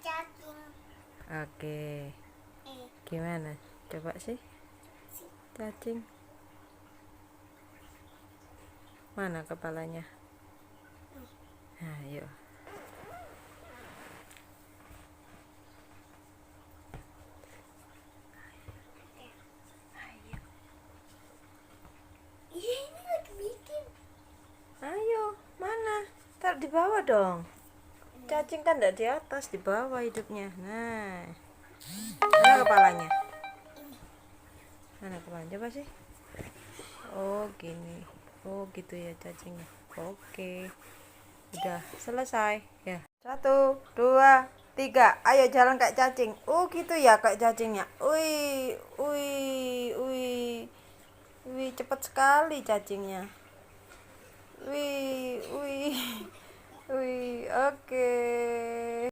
cacing. Oke. Gimana? Coba sih. Cacing. Mana kepalanya? Nah, yuk. Iya, ini lagi bikin. Ayo, mana? Taruh di bawah dong. Cacing kan enggak di atas, di bawah hidupnya. Nah. Mana kepalanya? Mana kepalanya? Coba sih. Oh, gini. Oh, gitu ya cacingnya. Oke. Udah selesai. Ya. 1, 2, 3. Ayo jalan kayak cacing. Oh, gitu ya kayak cacingnya. Wih, wih, wih. Wih, cepat sekali cacingnya. Wih, wih. Wih, oke.